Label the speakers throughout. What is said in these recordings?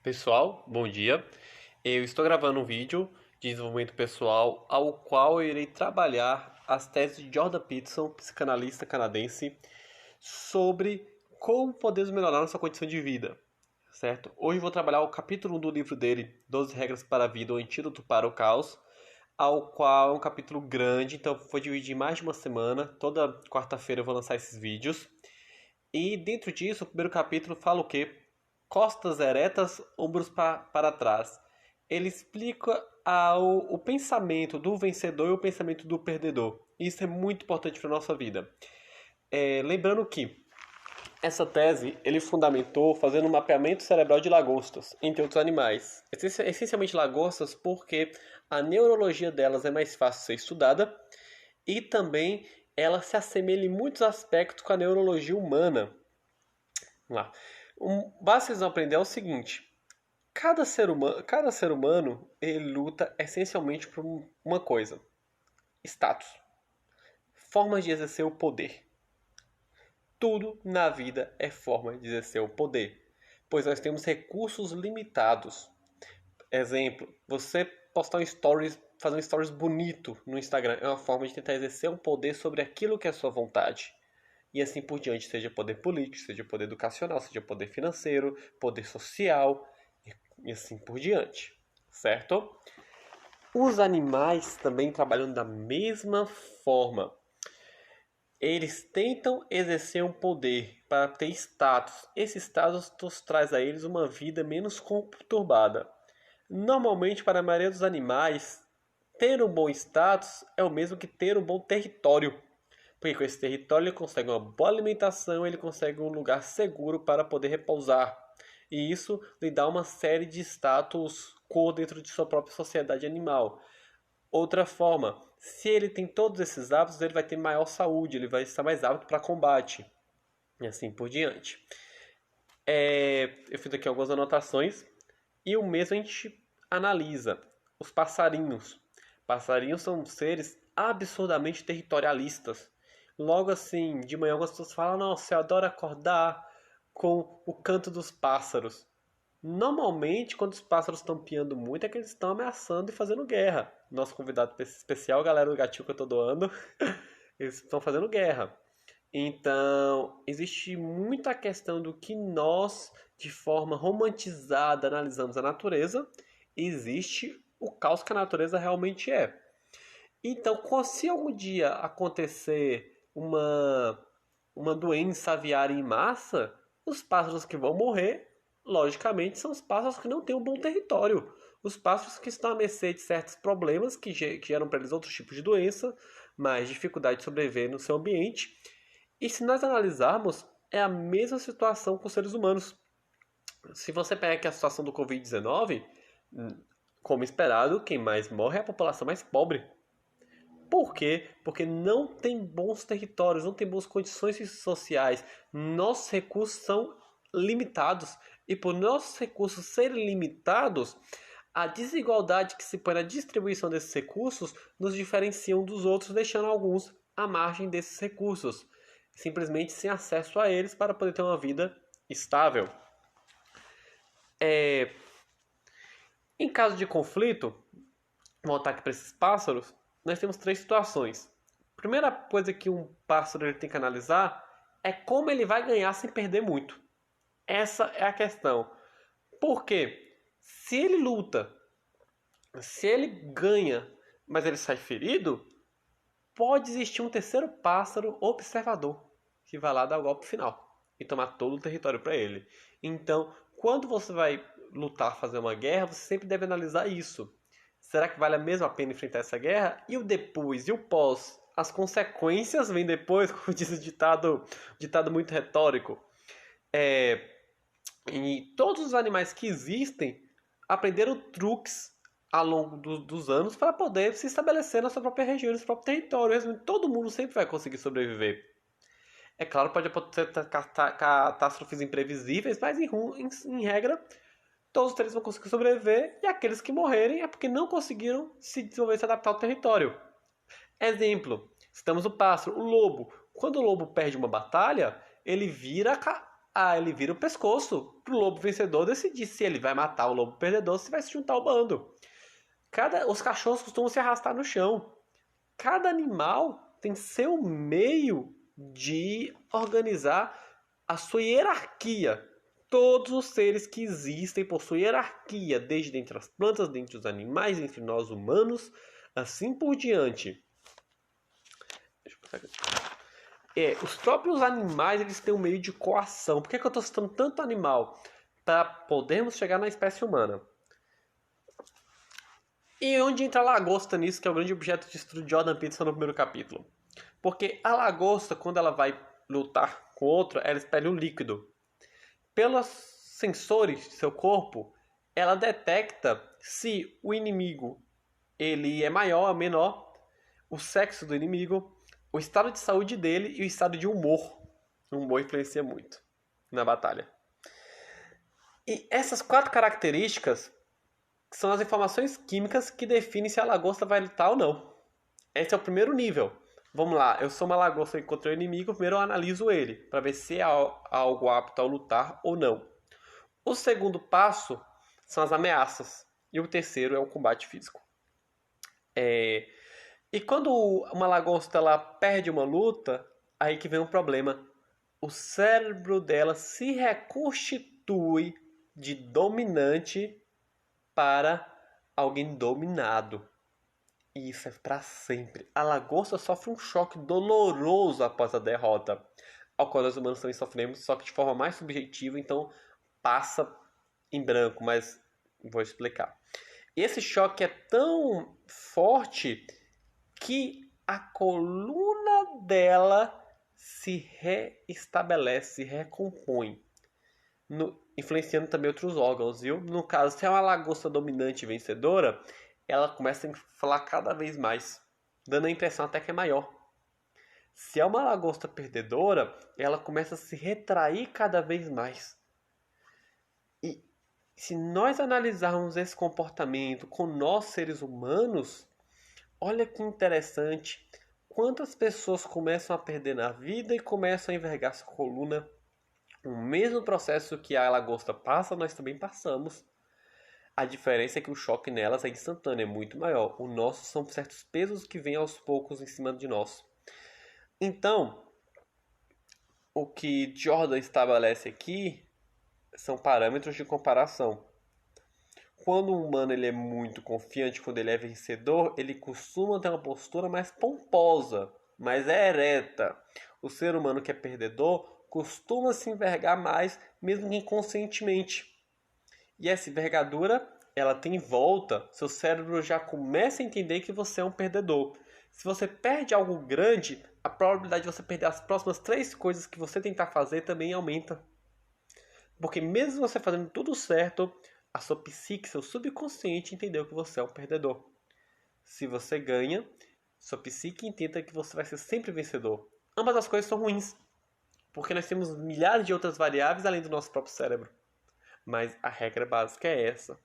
Speaker 1: Pessoal, bom dia. Eu estou gravando um vídeo de desenvolvimento pessoal ao qual eu irei trabalhar as teses de Jordan Peterson, psicanalista canadense, sobre como podemos melhorar nossa condição de vida, certo? Hoje eu vou trabalhar o capítulo 1 do livro dele, 12 Regras para a Vida, o Antídoto para o Caos, ao qual é um capítulo grande, então vou dividir em mais de uma semana. Toda quarta-feira eu vou lançar esses vídeos. E dentro disso, o primeiro capítulo fala o quê? Costas eretas, ombros para trás. Ele explica o pensamento do vencedor e o pensamento do perdedor. Isso é muito importante para a nossa vida. Lembrando que essa tese ele fundamentou fazendo um mapeamento cerebral de lagostas, entre outros animais. Essencialmente lagostas porque a neurologia delas é mais fácil de ser estudada e também ela se assemelha em muitos aspectos com a neurologia humana. Vamos lá. O básico que vocês vão aprender é o seguinte: cada ser humano ele luta essencialmente por uma coisa: status, formas de exercer o poder. Tudo na vida é forma de exercer o poder, pois nós temos recursos limitados. Exemplo: você postar um stories, fazer um stories bonito no Instagram é uma forma de tentar exercer um poder sobre aquilo que é a sua vontade. E assim por diante, seja poder político, seja poder educacional, seja poder financeiro, poder social e assim por diante, certo? Os animais também trabalham da mesma forma. Eles tentam exercer um poder para ter status. Esse status traz a eles uma vida menos conturbada. Normalmente, para a maioria dos animais, ter um bom status é o mesmo que ter um bom território. Porque com esse território ele consegue uma boa alimentação, ele consegue um lugar seguro para poder repousar. E isso lhe dá uma série de status quo dentro de sua própria sociedade animal. Outra forma, se ele tem todos esses hábitos, ele vai ter maior saúde, ele vai estar mais apto para combate. E assim por diante. Eu fiz aqui algumas anotações. E o mesmo a gente analisa. Os passarinhos. Passarinhos são seres absurdamente territorialistas. Logo assim, de manhã algumas pessoas falam: nossa, eu adoro acordar com o canto dos pássaros. Normalmente, quando os pássaros estão piando muito, é que eles estão ameaçando e fazendo guerra. Nosso convidado especial, galera do gatinho que eu tô doando, eles estão fazendo guerra. Então, existe muita questão do que nós, de forma romantizada, analisamos a natureza. Existe o caos que a natureza realmente é. Então, se algum dia acontecer uma doença aviária em massa, os pássaros que vão morrer, logicamente, são os pássaros que não têm um bom território. Os pássaros que estão à mercê de certos problemas que geram para eles outros tipos de doença, mais dificuldade de sobreviver no seu ambiente. E se nós analisarmos, é a mesma situação com os seres humanos. Se você pega aqui a situação do Covid-19, como esperado, quem mais morre é a população mais pobre. Por quê? Porque não tem bons territórios, não tem boas condições sociais. Nossos recursos são limitados. E por nossos recursos serem limitados, a desigualdade que se põe na distribuição desses recursos nos diferenciam dos outros, deixando alguns à margem desses recursos, simplesmente sem acesso a eles para poder ter uma vida estável. Em caso de conflito, voltar aqui para esses pássaros, nós temos três situações. A primeira coisa que um pássaro ele tem que analisar é como ele vai ganhar sem perder muito. Essa é a questão. Por quê? Se ele luta, se ele ganha, mas ele sai ferido, pode existir um terceiro pássaro observador que vai lá dar o golpe final e tomar todo o território para ele. Então, quando você vai lutar, fazer uma guerra, você sempre deve analisar isso. Será que vale a mesma pena enfrentar essa guerra? E o depois, e o pós? As consequências vêm depois, como diz o ditado muito retórico. E todos os animais que existem aprenderam truques ao longo dos anos para poder se estabelecer na sua própria região, no seu próprio território. Todo mundo sempre vai conseguir sobreviver. É claro, pode acontecer catástrofes imprevisíveis, mas em regra, todos eles vão conseguir sobreviver e aqueles que morrerem é porque não conseguiram se desenvolver e se adaptar ao território. Exemplo, estamos no pássaro, o lobo. Quando o lobo perde uma batalha, ele vira ele vira o pescoço pro lobo vencedor decidir se ele vai matar o lobo perdedor ou se vai se juntar ao bando. Os cachorros costumam se arrastar no chão. Cada animal tem seu meio de organizar a sua hierarquia. Todos os seres que existem possuem hierarquia, desde entre as plantas, dentre os animais, entre nós humanos, assim por diante. Os próprios animais eles têm um meio de coação. Por que eu estou citando tanto animal? Para podermos chegar na espécie humana. E onde entra a lagosta nisso, que é o grande objeto de estudo de Jordan Peterson no primeiro capítulo? Porque a lagosta, quando ela vai lutar com outra, ela expele um líquido. Pelos sensores de seu corpo, ela detecta se o inimigo ele é maior ou menor, o sexo do inimigo, o estado de saúde dele e o estado de humor. O humor influencia muito na batalha. E essas 4 características são as informações químicas que definem se a lagosta vai lutar ou não. Esse é o primeiro nível. Vamos lá, eu sou uma lagosta e encontrei o inimigo, primeiro eu analiso ele, para ver se é algo apto a lutar ou não. O segundo passo são as ameaças. E o terceiro é o combate físico. E quando uma lagosta ela perde uma luta, aí que vem um problema. O cérebro dela se reconstitui de dominante para alguém dominado. E isso é para sempre. A lagosta sofre um choque doloroso após a derrota, ao qual nós humanos também sofremos, só que de forma mais subjetiva, então passa em branco, mas vou explicar. Esse choque é tão forte que a coluna dela se reestabelece, se recompõe, influenciando também outros órgãos, viu? No caso, se é uma lagosta dominante e vencedora, ela começa a inflar cada vez mais, dando a impressão até que é maior. Se é uma lagosta perdedora, ela começa a se retrair cada vez mais. E se nós analisarmos esse comportamento com nós, seres humanos, olha que interessante. Quantas pessoas começam a perder na vida e começam a envergar sua coluna. O mesmo processo que a lagosta passa, nós também passamos. A diferença é que o choque nelas é instantâneo, é muito maior. O nosso são certos pesos que vêm aos poucos em cima de nós. Então, o que Jordan estabelece aqui são parâmetros de comparação. Quando um humano ele é muito confiante, quando ele é vencedor, ele costuma ter uma postura mais pomposa, mais ereta. O ser humano que é perdedor costuma se envergar mais, mesmo que inconscientemente. E essa envergadura, ela tem volta, seu cérebro já começa a entender que você é um perdedor. Se você perde algo grande, a probabilidade de você perder as próximas 3 coisas que você tentar fazer também aumenta. Porque mesmo você fazendo tudo certo, a sua psique, seu subconsciente entendeu que você é um perdedor. Se você ganha, sua psique entende que você vai ser sempre vencedor. Ambas as coisas são ruins, porque nós temos milhares de outras variáveis além do nosso próprio cérebro. Mas a regra básica é essa.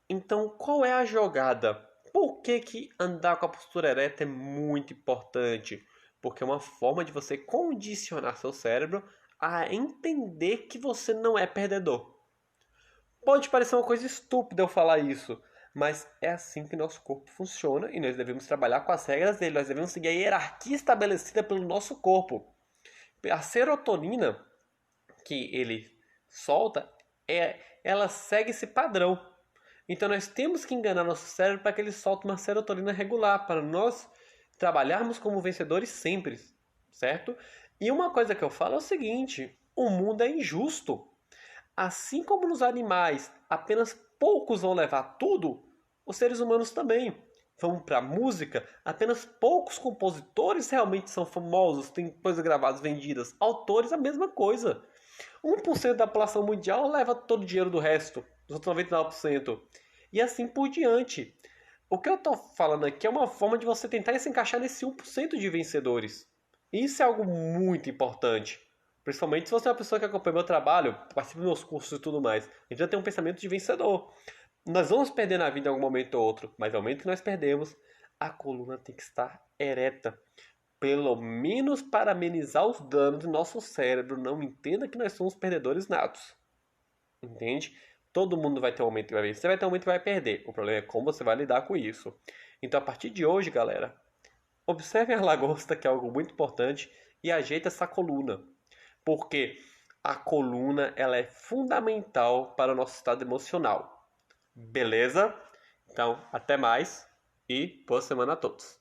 Speaker 1: Então, qual é a jogada? Por que andar com a postura ereta é muito importante? Porque é uma forma de você condicionar seu cérebro a entender que você não é perdedor. Pode parecer uma coisa estúpida eu falar isso, mas é assim que nosso corpo funciona e nós devemos trabalhar com as regras dele. Nós devemos seguir a hierarquia estabelecida pelo nosso corpo. A serotonina que ele solta, ela segue esse padrão. Então nós temos que enganar nosso cérebro para que ele solte uma serotonina regular, para nós trabalharmos como vencedores sempre, certo? E uma coisa que eu falo é o seguinte: o mundo é injusto. Assim como nos animais apenas poucos vão levar tudo, os seres humanos também. Vamos para a música, apenas poucos compositores realmente são famosos, têm coisas gravadas, vendidas. Autores, a mesma coisa. 1% da população mundial leva todo o dinheiro do resto, dos outros 99%. E assim por diante. O que eu estou falando aqui é uma forma de você tentar se encaixar nesse 1% de vencedores. Isso é algo muito importante. Principalmente se você é uma pessoa que acompanha meu trabalho, participa dos meus cursos e tudo mais. A gente já tem um pensamento de vencedor. Nós vamos perder na vida em algum momento ou outro, mas ao momento que nós perdemos, a coluna tem que estar ereta. Pelo menos para amenizar os danos do nosso cérebro, não entenda que nós somos perdedores natos. Entende? Todo mundo vai ter um momento que vai vencer, vai ter um momento que vai perder. O problema é como você vai lidar com isso. Então, a partir de hoje, galera, observem a lagosta, que é algo muito importante, e ajeita essa coluna. Porque a coluna ela é fundamental para o nosso estado emocional. Beleza? Então, até mais e boa semana a todos.